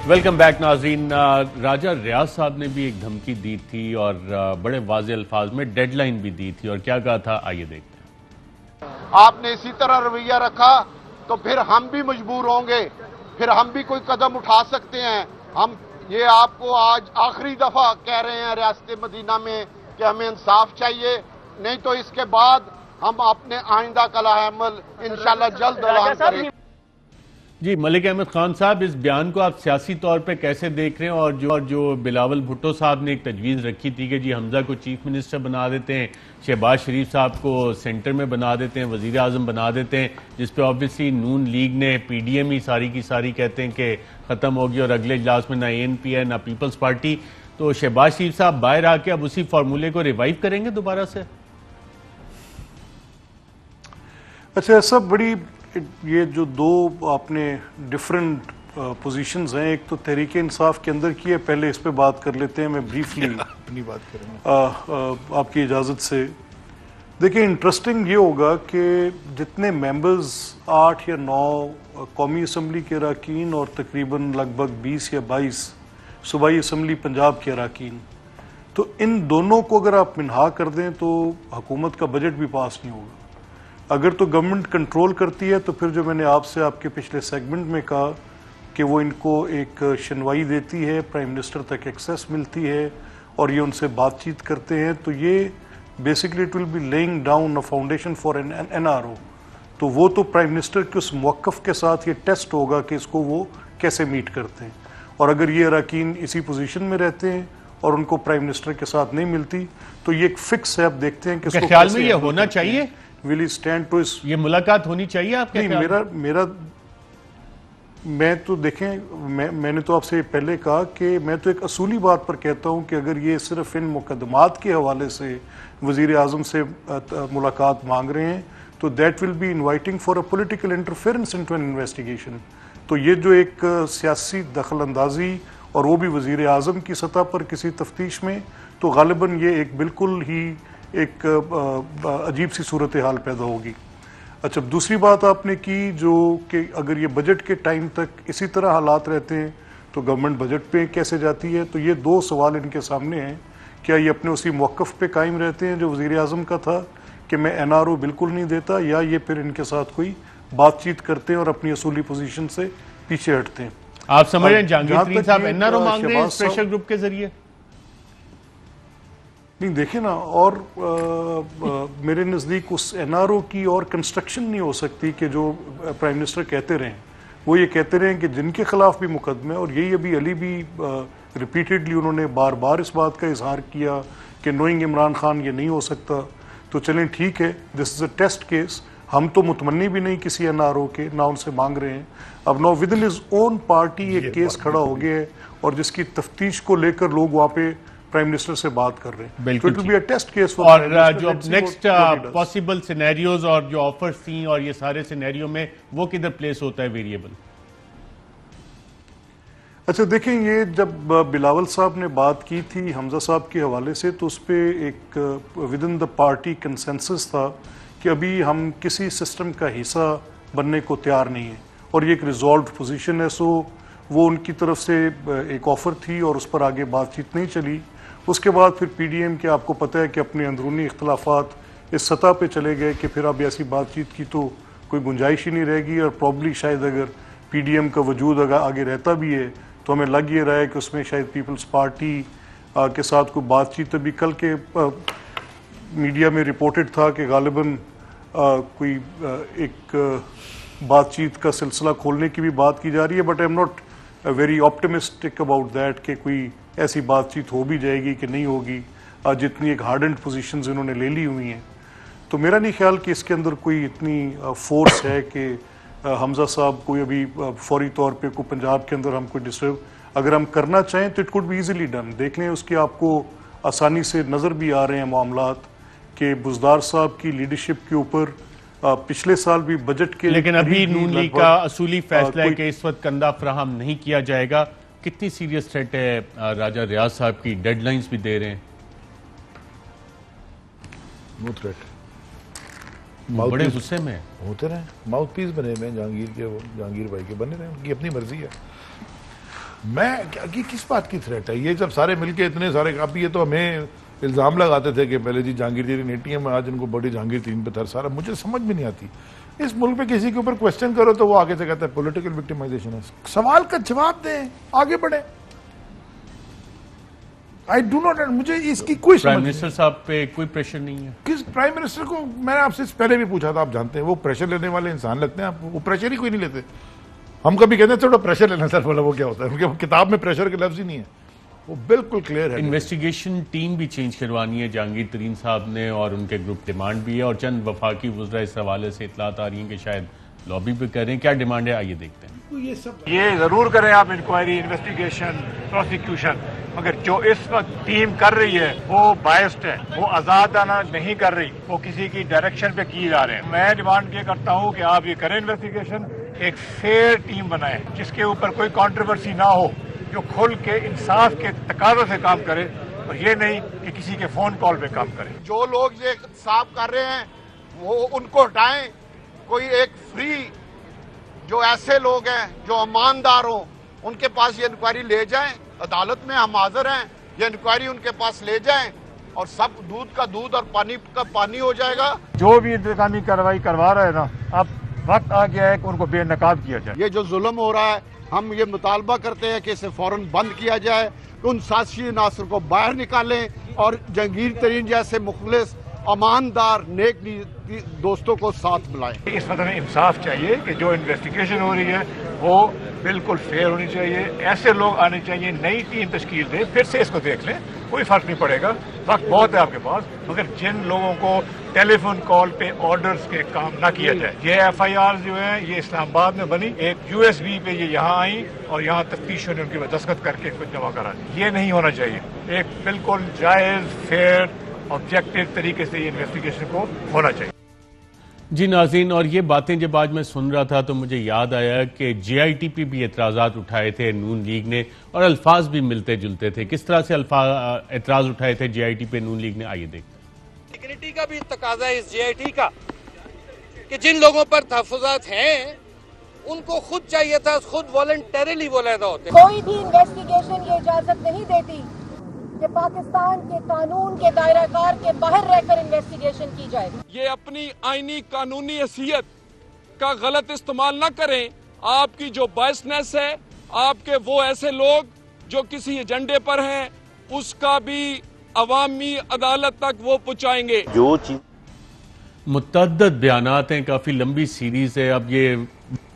वेलकम बैक नाजरीन। राजा रियाज साहब ने भी एक धमकी दी थी और बड़े वाज़ेह अल्फाज में डेडलाइन भी दी थी, और क्या कहा था आइए देखते हैं। आपने इसी तरह रवैया रखा तो फिर हम भी मजबूर होंगे, फिर हम भी कोई कदम उठा सकते हैं। हम ये आपको आज आखिरी दफा कह रहे हैं रियासत मदीना में कि हमें इंसाफ चाहिए, नहीं तो इसके बाद हम अपने आइंदा कला अमल इंशाल्लाह जल्द ऐलान करेंगे। जी मलिक अहमद खान साहब, इस बयान को आप सियासी तौर पे कैसे देख रहे हैं? और जो बिलावल भुट्टो साहब ने एक तजवीज़ रखी थी कि जी हमजा को चीफ मिनिस्टर बना देते हैं, शहबाज शरीफ साहब को सेंटर में बना देते हैं, वजीर आजम बना देते हैं, जिस पे ऑब्वियसली नून लीग ने PDM ही सारी की सारी कहते हैं कि ख़त्म होगी और अगले इजलास में ना ANP है ना पीपल्स पार्टी, तो शहबाज शरीफ साहब बाहर आके अब उसी फार्मूले को रिवाइव करेंगे दोबारा से? अच्छा, सब बड़ी ये जो दो आपने डिफरेंट पोजीशंस हैं, एक तो तहरीक इंसाफ के अंदर की है, पहले इस पे बात कर लेते हैं। मैं ब्रीफली अपनी बात करूँगा आपकी इजाज़त से। देखिए, इंटरेस्टिंग ये होगा कि जितने मेंबर्स 8 या 9 कौमी असम्बली के अरकान और तकरीबन लगभग 20 या 22 सूबाई असम्बली पंजाब के अरकान, तो इन दोनों को अगर आप मिनहा कर दें तो हुकूमत का बजट भी पास नहीं होगा। अगर तो गवर्नमेंट कंट्रोल करती है तो फिर जो मैंने आपसे आपके पिछले सेगमेंट में कहा कि वो इनको एक शनवाई देती है, प्राइम मिनिस्टर तक एक्सेस मिलती है और ये उनसे बातचीत करते हैं, तो ये basically it will be laying down a foundation for an NRO। तो वो तो प्राइम मिनिस्टर के उस मौक़िफ़ के साथ ये टेस्ट होगा कि इसको वो कैसे मीट करते हैं, और अगर ये अरकान इसी पोजीशन में रहते हैं और उनको प्राइम मिनिस्टर के साथ नहीं मिलती तो ये एक फिक्स है। आप देखते हैं कि ख्याल में ये होना चाहिए, विल ही स्टैंड टू इस, ये मुलाकात होनी चाहिए आपके? नहीं, मैं तो देखें, मैंने तो आपसे पहले कहा कि मैं तो एक असूली बात पर कहता हूं कि अगर ये सिर्फ इन मुकदमात के हवाले से वजीर आजम से मुलाकात मांग रहे हैं तो that will be inviting for a political interference into an investigation. तो ये जो एक सियासी दखल अंदाजी और वो भी वजीर आजम की सतह पर किसी तफ्तीश में, तो गालिबन ये एक बिल्कुल ही एक अजीब सी सूरत हाल पैदा होगी। अच्छा, दूसरी बात आपने की जो कि अगर ये बजट के टाइम तक इसी तरह हालात रहते हैं तो गवर्नमेंट बजट पे कैसे जाती है, तो ये दो सवाल इनके सामने हैं। क्या ये अपने उसी मौक़िफ़ पे कायम रहते हैं जो वज़ीर आज़म का था कि मैं NRO बिल्कुल नहीं देता, या ये फिर इनके साथ कोई बातचीत करते हैं और अपनी असूली पोजीशन से पीछे हटते हैं? आप समझ रहे हैं जहांगीर तरीन साहब NRO मांग रहे हैं प्रेशर ग्रुप के जरिए? नहीं देखे ना, और मेरे नज़दीक उस एनआरओ की और कंस्ट्रक्शन नहीं हो सकती कि जो प्राइम मिनिस्टर कहते रहे, वो ये कहते रहे कि जिनके खिलाफ भी मुकदमे, और यही अभी अली भी रिपीटेडली उन्होंने बार बार इस बात का इजहार किया कि नोइंग इमरान खान ये नहीं हो सकता। तो चलें ठीक है, this is a test case, हम तो मुतमन्नी भी नहीं किसी एनआरओ के, ना उनसे मांग रहे हैं। अब know with in his own party एक केस खड़ा हो गया है और जिसकी तफ्तीश को लेकर लोग वहाँ पे प्राइम मिनिस्टर से बात कर रहे हैं। तो it will be a test case for और जो नेक्स्ट पॉसिबल सिनेरियोज और जो ऑफर्स थी और ये सारे सिनेरियो में वो किधर प्लेस होता है वेरिएबल? अच्छा देखें, ये जब बिलावल साहब ने बात की थी हमजा साहब के हवाले से, तो उस पर एक with in the party consensus था कि अभी हम किसी सिस्टम का हिस्सा बनने को तैयार नहीं है, और ये एक रिजॉल्व पोजीशन है। सो वो उनकी तरफ से एक ऑफ़र थी और उस पर आगे बातचीत नहीं चली। उसके बाद फिर पीडीएम के, आपको पता है कि अपने अंदरूनी इख्तलाफात इस सतह पे चले गए कि फिर अब ऐसी बातचीत की तो कोई गुंजाइश ही नहीं रहेगी, और प्रॉब्ली शायद अगर पीडीएम का वजूद अगर आगे रहता भी है तो हमें लग ये रहा है कि उसमें शायद पीपल्स पार्टी के साथ कोई बातचीत, अभी कल के मीडिया में रिपोर्टेड था कि गालिबन कोई एक बातचीत का सिलसिला खोलने की भी बात की जा रही है, but I am not very optimistic about that कि कोई ऐसी बातचीत हो भी जाएगी कि नहीं होगी, जितनी एक हार्डेंड पोजीशंस इन्होंने ले ली हुई हैं। तो मेरा नहीं ख्याल कि इसके अंदर कोई इतनी फोर्स है कि हमजा साहब कोई अभी फौरी तौर पे कोई पंजाब के अंदर हम कोई डिस्टर्ब अगर हम करना चाहें तो it could be easily done. देख लें, उसके आपको आसानी से नज़र भी आ रहे हैं मामलात कि बुज़दार साहब की लीडरशिप के ऊपर पिछले साल भी बजट के, लेकिन अभी नून लीग का असूली फैसला है कि इस वक्त कंधा फराहम नहीं किया जाएगा। कितनी सीरियस थ्रेट है राजा रियाज साहब की? डेडलाइंस भी दे रहे हैं। नो थ्रेट, बड़े गुस्से में होते रहे, माउथ पीस बने हुए जहांगीर के, वो जहांगीर भाई के बने रहे, उनकी अपनी मर्जी है। मैं किस बात की थ्रेट है? ये जब सारे मिलके इतने सारे काफी है तो हमें इल्ज़ाम लगाते थे कि पहले जी जहांगीर तीन एटीएम में, आज इनको बड़ी जहांगीर तीन पे थर सारा, मुझे समझ में नहीं आती। इस मुल्क में किसी के ऊपर क्वेश्चन करो तो वो आगे से कहता है पॉलिटिकल विक्टिमाइजेशन है। सवाल का जवाब दें, आगे बढ़े। आई डू नॉट, मुझे इसकी कोई प्राइम मिनिस्टर साहब पे कोई प्रेशर नहीं है। किस प्राइम मिनिस्टर को? मैंने आपसे पहले भी पूछा था, आप जानते हैं वो प्रेशर लेने वाले इंसान लगते हैं आपको? वो प्रेशर ही कोई नहीं लेते। हम कभी कहते हैं थोड़ा प्रेशर लेना सर, बोला वो क्या होता है? उनके किताब में प्रेशर के लफ्ज ही नहीं है, वो बिल्कुल क्लियर है। इन्वेस्टिगेशन टीम भी चेंज करवानी है जहांगीर तरीन साहब ने, और उनके ग्रुप डिमांड भी है, और चंद वफाकी वुज़रा इस हवाले से इतलात आ रही हैं कि शायद लॉबी भी करें। क्या डिमांड है, आइए देखते हैं। ये जरूर करें आप इंक्वायरी, इन्वेस्टिगेशन, प्रोसिक्यूशन, मगर जो इस वक्त टीम कर रही है वो बायस्ड है, वो आजादाना नहीं कर रही, वो किसी की डायरेक्शन पे किए जा रहे हैं। मैं डिमांड ये करता हूँ कि आप ये करें इन्वेस्टिगेशन, एक फेयर टीम बनाएं जिसके ऊपर कोई कंट्रोवर्सी ना हो, जो खुल के इंसाफ के तकाज़ों से काम करे, और ये नहीं कि किसी के फोन कॉल पे काम करे। जो लोग ये साफ कर रहे हैं वो उनको हटाएं, कोई एक फ्री जो ऐसे लोग हैं जो ईमानदार हो उनके पास ये इंक्वायरी ले जाएं, अदालत में हम हाजिर हैं, ये इंक्वायरी उनके पास ले जाएं और सब दूध का दूध और पानी का पानी हो जाएगा। जो भी इंतजामी कार्रवाई करवा रहे हैं ना, अब वक्त आ गया है कि उनको बेनकाब किया जाए। ये जो जुल्म हो रहा है, हम ये मुतालबा करते हैं कि इसे फौरन बंद किया जाए, उन साजिशी अनासर को बाहर निकालें और जहांगीर तरीन जैसे मुखलिस ईमानदार नेक दोस्तों को साथ बुलाएं। इस वक्त हमें इंसाफ चाहिए कि जो इन्वेस्टिगेशन हो रही है वो बिल्कुल फेयर होनी चाहिए, ऐसे लोग आने चाहिए, नई टीम तश्कील दें, फिर से इसको देख लें, कोई फर्क नहीं पड़ेगा, वक्त बहुत है आपके पास। मगर जिन लोगों को टेलीफोन कॉल पे ऑर्डर्स के काम ना किया जाए, ये FIR जो है ये इस्लामाबाद में बनी, एक USB पे ये यहाँ आई और यहाँ तफ्तीशों ने उनकी दस्तखत करके इसको जमा करा दी। ये नहीं होना चाहिए। एक बिल्कुल जायज, फेयर, ऑब्जेक्टिव तरीके से ये इन्वेस्टिगेशन को होना चाहिए। जी नाज़रीन, और ये बातें जब आज मैं सुन रहा था तो मुझे याद आया कि JIT पे भी एतराज़ात उठाए थे नून लीग ने, और अल्फाज भी मिलते जुलते थे। किस तरह से एतराज़ उठाए थे JIT पे नून लीग ने, आइए देखते हैं। सिक्योरिटी का भी तकाजा है इस JIT का कि जिन लोगों पर तहफ़्फ़ुज़ात हैं उनको खुद चाहिए था, खुद वॉलंटरीली वो लैदा होते। कोई भी इन्वेस्टिगेशन ये इजाजत नहीं देती कि पाकिस्तान के कानून के दायराकार के बाहर रहकर इन्वेस्टिगेशन की जाए। ये अपनी आईनी कानूनी हैसियत का गलत इस्तेमाल न करें। आपकी जो बायसनेस है, आपके वो ऐसे लोग जो किसी एजेंडे पर हैं, उसका भी अवामी अदालत तक वो पहुंचाएंगे। जो चीज मुतअद्दिद बयानात हैं, काफ़ी लंबी सीरीज़ है। अब ये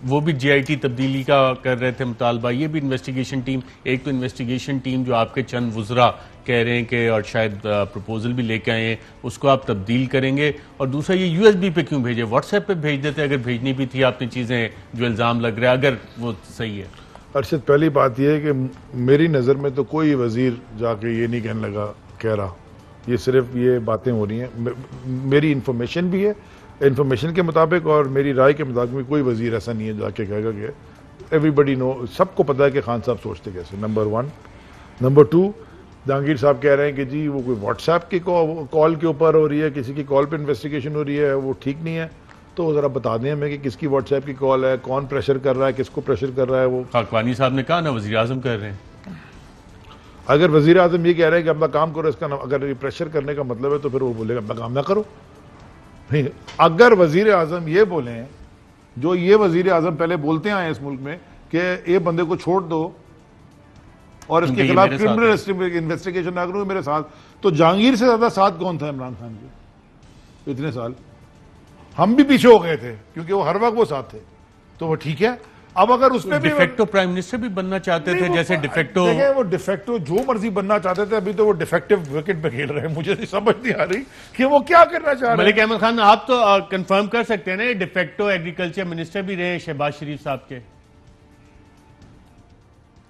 वो भी JIT तब्दीली का कर रहे थे मुतालबा, ये भी इन्वेस्टिगेशन टीम, एक तो इन्वेस्टिगेशन टीम जो आपके चंद वुज़रा कह रहे हैं कि और शायद प्रपोजल भी लेके आए हैं, उसको आप तब्दील करेंगे, और दूसरा ये USB पे क्यों भेजे, व्हाट्सएप पे भेज देते अगर भेजनी भी थी आपने चीज़ें जो इल्ज़ाम लग रहा है, अगर वो सही है। अरशद, पहली बात यह है कि मेरी नज़र में तो कोई वज़ीर जाके ये नहीं कहने लगा कह रहा, ये सिर्फ ये बातें हो रही हैं। मेरी इंफॉर्मेशन भी है, इंफॉर्मेशन के मुताबिक और मेरी राय के मुताबिक कोई वज़ीर ऐसा नहीं है जाके कहेगा कि एवरीबडी नो, सबको पता है कि खान साहब सोचते कैसे, नंबर 1। नंबर 2, जहांगीर साहब कह रहे हैं कि जी वो कोई व्हाट्सएप की कॉल के ऊपर हो रही है, किसी की कॉल पे इन्वेस्टिगेशन हो रही है, वो ठीक नहीं है। तो ज़रा बता दें हमें कि किसकी व्हाट्सएप की कॉल है, कौन प्रेशर कर रहा है, किसको प्रेशर कर रहा है। वो खाकवानी साहब ने कहा ना वज़ीर आज़म कर रहे हैं। अगर वज़ीर आज़म ये कह रहे हैं कि अपना काम करो, इसका अगर ये प्रेशर करने का मतलब है तो फिर वो बोलेगा अपना काम ना करो। नहीं, अगर वज़ीर आज़म ये बोले, जो ये वज़ीर आज़म पहले बोलते आए इस मुल्क में कि ये बंदे को छोड़ दो और इसके खिलाफ क्रिमिनल इन्वेस्टिगेशन ना करो मेरे साथ, तो जहांगीर से ज्यादा साथ कौन था इमरान खान के इतने साल? हम भी पीछे हो गए थे क्योंकि वो हर वक्त वो साथ थे, तो वो ठीक है। अब अगर उसमें भी डिफेक्टो प्राइम मिनिस्टर भी बनना चाहते थे, जैसे डिफेक्टो, देखिए वो डिफेक्टो जो मर्जी बनना चाहते थे, अभी तो वो डिफेक्टिव विकेट पे खेल रहे हैं। मुझे समझ नहीं आ रही कि वो क्या करना चाह रहे हैं। मलिक अहमद खान, आप तो कंफर्म कर सकते हैं ना, डिफेक्टो एग्रीकल्चर मिनिस्टर भी रहे शहबाज शरीफ साहब के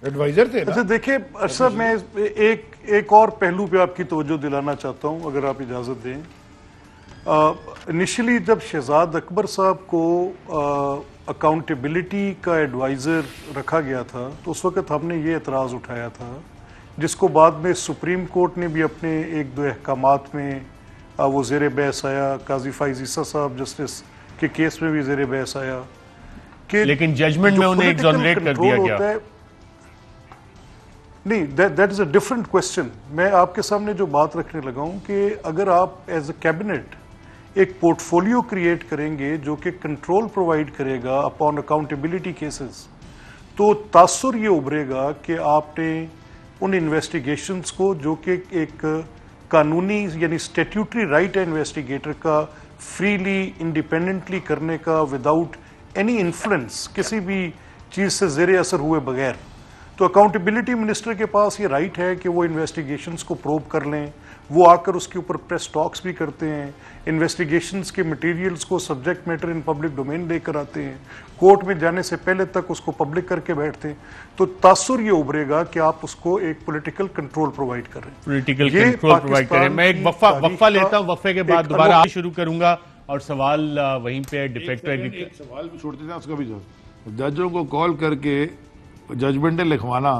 एडवाइजर थे। अच्छा देखिए अरशद, मैं एक और पहलू पे आपकी तवज्जो दिलाना चाहता हूं, अगर आप इजाजत दें। इनिशियली जब शहजाद अकबर साहब को अकाउंटेबिलिटी का एडवाइज़र रखा गया था, तो उस वक्त हमने ये एतराज़ उठाया था, जिसको बाद में सुप्रीम कोर्ट ने भी अपने 1-2 अहकामात में वो ज़ेर बहस आया। काजी फाइज़ ईसा साहब जस्टिस के केस में भी ज़ेर बहस आया कि लेकिन जजमेंट में उन्हें एग्जोनरेट कर दिया गया। नहीं, that is a different question. मैं आपके सामने जो बात रखने लगा हूँ कि अगर आप एज अ कैबिनेट एक पोर्टफोलियो क्रिएट करेंगे जो कि कंट्रोल प्रोवाइड करेगा अपॉन अकाउंटेबिलिटी केसेस, तो तासुर ये उभरेगा कि आपने उन इन्वेस्टिगेशंस को, जो कि एक कानूनी यानी स्टैट्यूटरी राइट है इन्वेस्टिगेटर का फ्रीली इंडिपेंडेंटली करने का, विदाउट एनी इन्फ्लुएंस, किसी भी चीज़ से ज़ेरे असर हुए बगैर, तो अकाउंटेबिलिटी मिनिस्टर के पास ये राइट है कि वो इन्वेस्टिगेशंस को प्रोब कर लें। वो आकर उसके ऊपर प्रेस टॉक्स भी करते हैं, इन्वेस्टिगेशंस के मटेरियल्स को subject matter in public domain लेकर आते हैं, कोर्ट में जाने से पहले तक उसको पब्लिक करके बैठते हैं। तो तासुर ये उभरेगा कि आप उसको एक पॉलिटिकल कंट्रोल प्रोवाइड कर रहे हैं, पॉलिटिकल कंट्रोल प्रोवाइड करें। मैं एक वक्फा लेता हूँ, वक्फे के बाद दोबारा शुरू करूंगा और सवाल वहीं पे डिफेक्टो सवाल भी छोड़ते थे उसका भी जजों को कॉल करके जजमेंटें लिखवाना,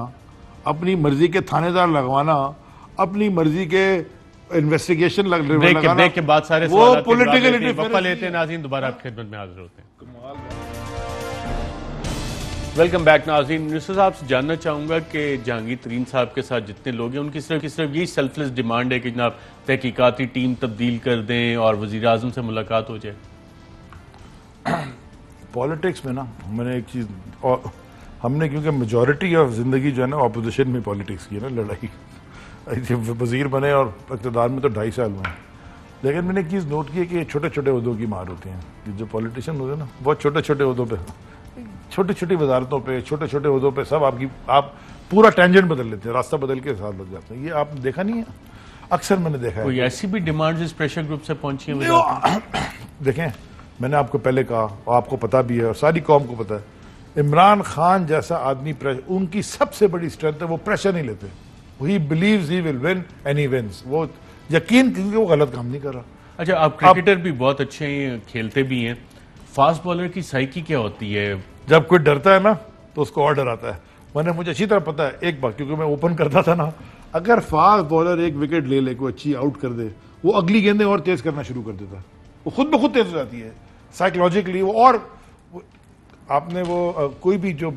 अपनी मर्जी के थानेदार लगवाना, अपनी मर्जी के इन्वेस्टिगेशन ब्रेक के बाद सारे वो पॉलिटिकल वक्फा लेते हैं। नाज़रीन दोबारा आपकी खिदमत में हाजिर होते हैं। वेलकम बैक नाज़रीन। मिनिस्टर साहब से जानना चाहूंगा कि जहांगीर तरीन साहब के साथ जितने लोग हैं उनकी सिर्फ यही सेल्फलेस डिमांड है कि जनाब तहकीकाती टीम तब्दील कर दें और वज़ीर आज़म से मुलाकात हो जाए। पॉलिटिक्स में ना मैंने एक चीज, हमने क्योंकि मेजॉरिटी ऑफ जिंदगी जो है ना ऑपोजिशन में पॉलिटिक्स की है ना, लड़ाई। वजीर बने और इक़्तिदार में तो 2.5 साल हुए हैं, लेकिन मैंने एक चीज़ नोट की है कि छोटे छोटे उहदों की मार होती हैं। कि जो पॉलिटिशियन होते हैं ना, बहुत छोटे छोटे उहदों पे, छोटी छोटी वजारतों पे, छोटे छोटे उहदों पे सब आप पूरा टेंजेंट बदल लेते हैं, रास्ता बदल के साथ लग जाते हैं। ये आपने देखा नहीं है? अक्सर मैंने देखा है। कोई ऐसी भी डिमांड इस प्रेशर ग्रुप से पहुंची है? देखें, मैंने आपको पहले कहा और आपको पता भी है और सारी कौम को पता है, इमरान खान जैसा आदमी, उनकी सबसे बड़ी स्ट्रेंथ है वो प्रेशर नहीं लेते। He believes he will win and he wins. वो यकीन, क्योंकि वो गलत काम नहीं कर रहा। अच्छा, आप क्रिकेटर भी बहुत अच्छे खेलते भी हैं, फास्ट बॉलर की साइकी क्या होती है? जब कोई डरता है ना तो उसको और डराता है। मुझे अच्छी तरह पता है एक बात, क्योंकि मैं ओपन करता था ना, अगर फास्ट बॉलर एक विकेट ले ले, कोई अच्छी आउट कर दे, वो अगली गेंदें और तेज करना शुरू कर देता है। वो खुद ब खुद तेज हो जाती है साइकोलॉजिकली वो। और आपने वो कोई भी जो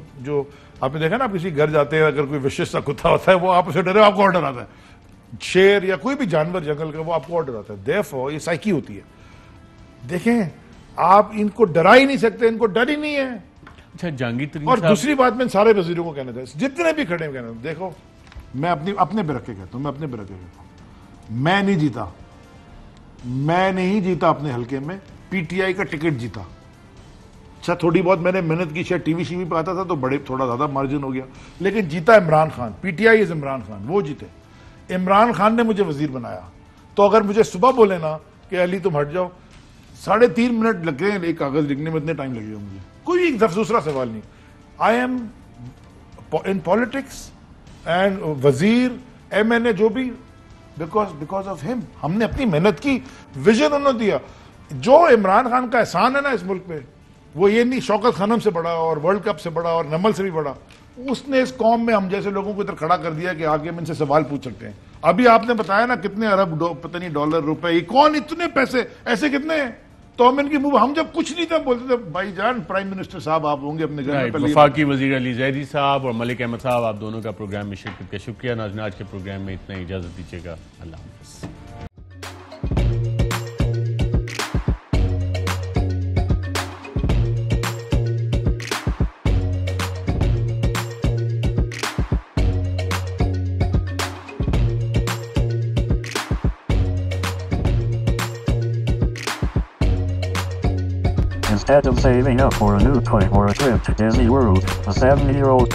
आपने देखा ना, आप किसी घर जाते हैं, अगर कोई विशेष सा कुत्ता होता है वो आपसे डरे, आपको और डराता है। शेर या कोई भी जानवर जंगल का, वो आपको और डराता है। देयरफॉर ये साइकी होती है। देखें, आप इनको डरा ही नहीं सकते, इनको डर ही नहीं है। अच्छा, जहांगीर और दूसरी बात मैं सारे वजीरों को कहना था, जितने भी खड़े कहना, देखो मैं अपने पे रख के कहता हूँ, मैं नहीं जीता, मैं नहीं जीता अपने हलके में, पीटीआई का टिकट जीता। अच्छा थोड़ी बहुत मैंने मेहनत की, शायद टीवी शीवी पे आता था तो बड़े थोड़ा ज्यादा मार्जिन हो गया, लेकिन जीता इमरान खान। पीटीआई इज इमरान खान, वो जीते। इमरान खान ने मुझे वजीर बनाया। तो अगर मुझे सुबह बोले ना कि अली तुम हट जाओ, 3.5 मिनट लग गए एक कागज लिखने में, इतने टाइम लगेगा मुझे, कोई दूसरा सवाल नहीं। I am in politics and वजीर MNA जो भी बिकॉज ऑफ हिम। हमने अपनी मेहनत की, विजन उन्होंने दिया। जो इमरान खान का एहसान है ना इस मुल्क पे, वो ये नहीं शौकत खानम से बड़ा और वर्ल्ड कप से बड़ा और नमल से भी बड़ा, उसने इस कौम में हम जैसे लोगों को इधर खड़ा कर दिया कि आगे हम इनसे सवाल पूछ सकते हैं। अभी आपने बताया ना कितने अरब पता नहीं डॉलर रुपए, ये कौन इतने पैसे ऐसे कितने हैं? तो हम इनकी मुंह, हम जब कुछ नहीं था बोलते थे भाईजान प्राइम मिनिस्टर साहब आप होंगे अपने घर में। वफाकी वजीर अली जैदी साहब और मलिक अहमद साहब, आप दोनों का प्रोग्राम में शिरकत का शुक्रिया। नाज़रीन आज के प्रोग्राम में इतना ही, इजाजत दीजिएगा, अल्लाह हाफ़िज़। Instead of saving up for a new toy or a trip to Disney World, a 7-year-old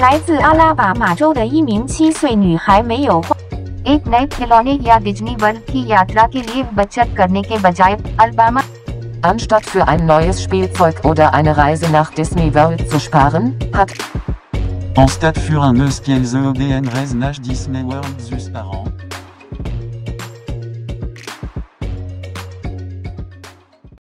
来自阿拉巴马州的一名7岁女孩没有花 एक नए खिलौने या डिज्नी वर्ल्ड की यात्रा के लिए बचत करने के बजाय Alabama Anstatt für ein neues Spielzeug oder eine Reise nach Disney World zu sparen, hat En stade für un eus qu'elles EDN Reznach Disney World zus par an.